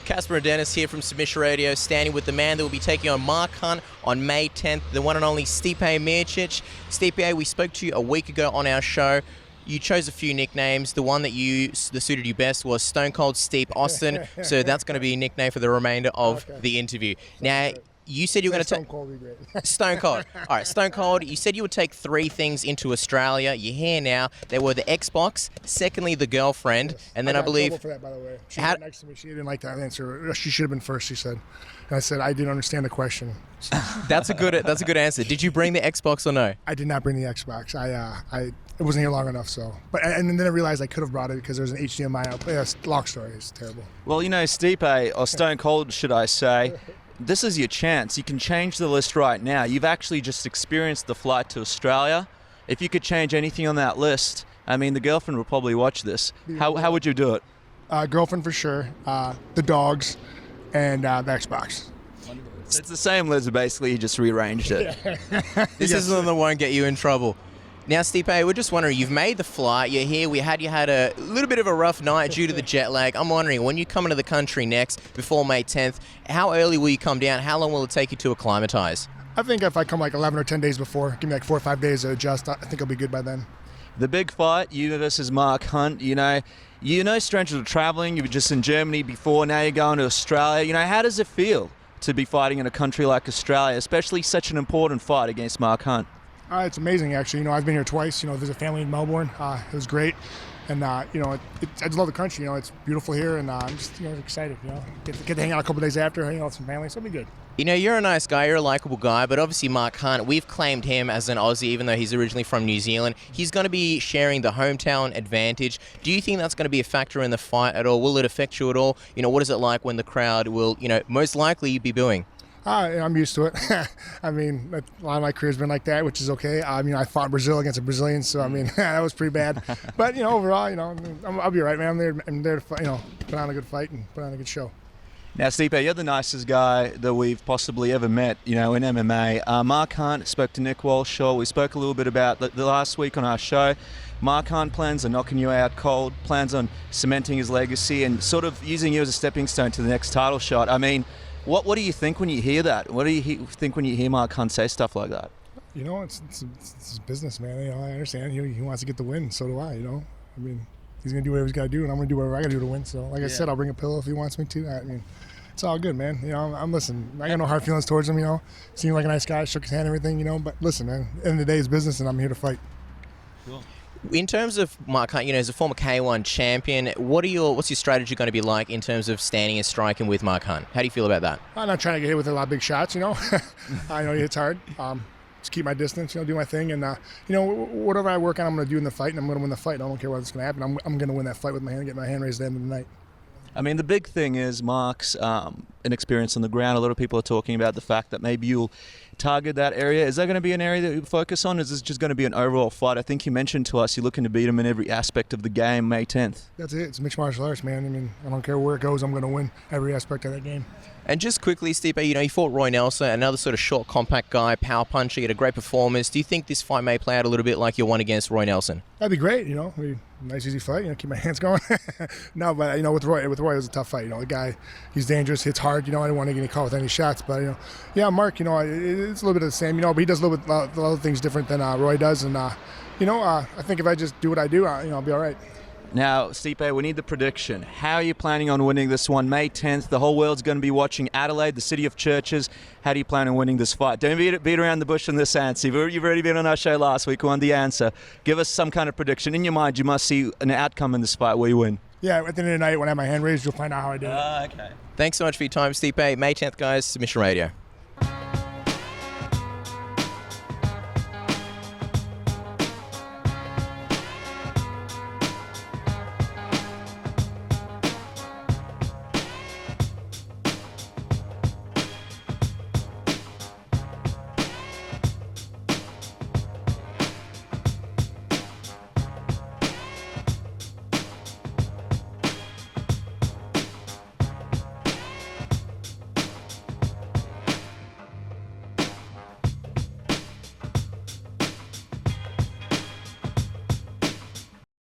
Casper and Dennis here from Submission Radio, standing with the man that will be taking on Mark Hunt on May 10th, the one and only Stipe Miocic. Stipe, we spoke to you a week ago on our show. You chose a few nicknames. The one that suited you best was Stone Cold Steve Austin, so that's going to be a nickname for the remainder of the interview. Now, you said you were going to take... Stone Cold would be great. Stone Cold. All right, Stone Cold, you said you would take three things into Australia. You're here now. They were the Xbox, secondly the girlfriend, and then I believe... For that, by the way. She sat next to me. She didn't like that answer. She should have been first, she said. And I said, I didn't understand the question. That's a good answer. Did you bring the Xbox or no? I did not bring the Xbox. It wasn't here long enough, so. And then I realized I could have brought it because there's an HDMI out. Yeah, long story. It's terrible. Well, you know, Stipe, or Stone Cold, should I say, this is your chance. You can change the list right now. You've actually just experienced the flight to Australia. If you could change anything on that list, I mean, the girlfriend will probably watch this. How would you do it? Girlfriend for sure, the dogs, and the Xbox. So it's the same list, basically. You just rearranged it. This is the one that won't get you in trouble. Now, Stipe, we're just wondering, you've made the flight, you're here, you had a little bit of a rough night due to the jet lag. I'm wondering, when you come into the country next, before May 10th, how early will you come down? How long will it take you to acclimatise? I think if I come like 11 or 10 days before, give me like 4 or 5 days to adjust, I think I'll be good by then. The big fight, you versus Mark Hunt, you know stranger to travelling, you were just in Germany before, now you're going to Australia. You know, how does it feel to be fighting in a country like Australia, especially such an important fight against Mark Hunt? It's amazing, actually. You know, I've been here twice. You know, there's a family in Melbourne. It was great, and you know, I just love the country. You know, it's beautiful here, and I'm just excited. You know, get to hang out a couple days after, hang out with some family, so it'll be good. You know, you're a nice guy, you're a likeable guy, but obviously Mark Hunt, we've claimed him as an Aussie, even though he's originally from New Zealand. He's going to be sharing the hometown advantage. Do you think that's going to be a factor in the fight at all? Will it affect you at all? You know, what is it like when the crowd will, most likely be booing? I'm used to it. I mean, a lot of my career's been like that, which is okay. I mean, I fought in Brazil against a Brazilian, so I mean, that was pretty bad. But overall, I'll be all right, man. I'm there to, put on a good fight and put on a good show. Now, Stipe, you're the nicest guy that we've possibly ever met, in MMA. Mark Hunt spoke to Nick Walsh. We spoke a little bit about the last week on our show. Mark Hunt plans on knocking you out cold, plans on cementing his legacy and sort of using you as a stepping stone to the next title shot. I mean, what do you think when you hear that? What do you think when you hear Mark Hunt say stuff like that? It's business, man. I understand. He wants to get the win. So do I. I mean, he's gonna do whatever he's got to do, and I'm gonna do whatever I got to do to win. So, like I said, I'll bring a pillow if he wants me to. I mean, it's all good, man. I'm listening. I got no hard feelings towards him. Seemed like a nice guy, shook his hand, and everything. But listen, man. At the end of the day, it's business, and I'm here to fight. Cool. In terms of Mark Hunt, as a former K1 champion, what's your strategy going to be like in terms of standing and striking with Mark Hunt? How do you feel about that? I'm not trying to get hit with a lot of big shots, I know he hits hard. Just keep my distance, do my thing, and whatever I work on, I'm going to do in the fight, and I'm going to win the fight. I don't care what's going to happen. I'm going to win that fight with my hand, get my hand raised at the end of the night. I mean, the big thing is Mark's inexperience on the ground. A lot of people are talking about the fact that maybe you'll target that area. Is that going to be an area that you focus on? Is this just going to be an overall fight? I think you mentioned to us you're looking to beat him in every aspect of the game May 10th. That's it. It's mixed martial arts, man. I mean, I don't care where it goes. I'm going to win every aspect of that game. And just quickly, Stipe, you fought Roy Nelson, another sort of short, compact guy, power puncher. He had a great performance. Do you think this fight may play out a little bit like your one against Roy Nelson? That'd be great, nice, easy fight. Keep my hands going. No, but with Roy, it was a tough fight. The guy, he's dangerous, hits hard. I didn't want to get any caught with any shots, but Mark, it's a little bit of the same. But he does a lot of things different than Roy does, and I think if I just do what I do, I'll be all right. Now, Stipe, we need the prediction. How are you planning on winning this one? May 10th, the whole world's going to be watching Adelaide, the city of churches. How do you plan on winning this fight? Don't beat around the bush on this answer. You've already been on our show last week. We won the answer. Give us some kind of prediction. In your mind, you must see an outcome in this fight where you win. Yeah, at the end of the night, when I have my hand raised, you'll find out how I did it. Okay. Thanks so much for your time, Stipe. May 10th, guys. Submission Radio.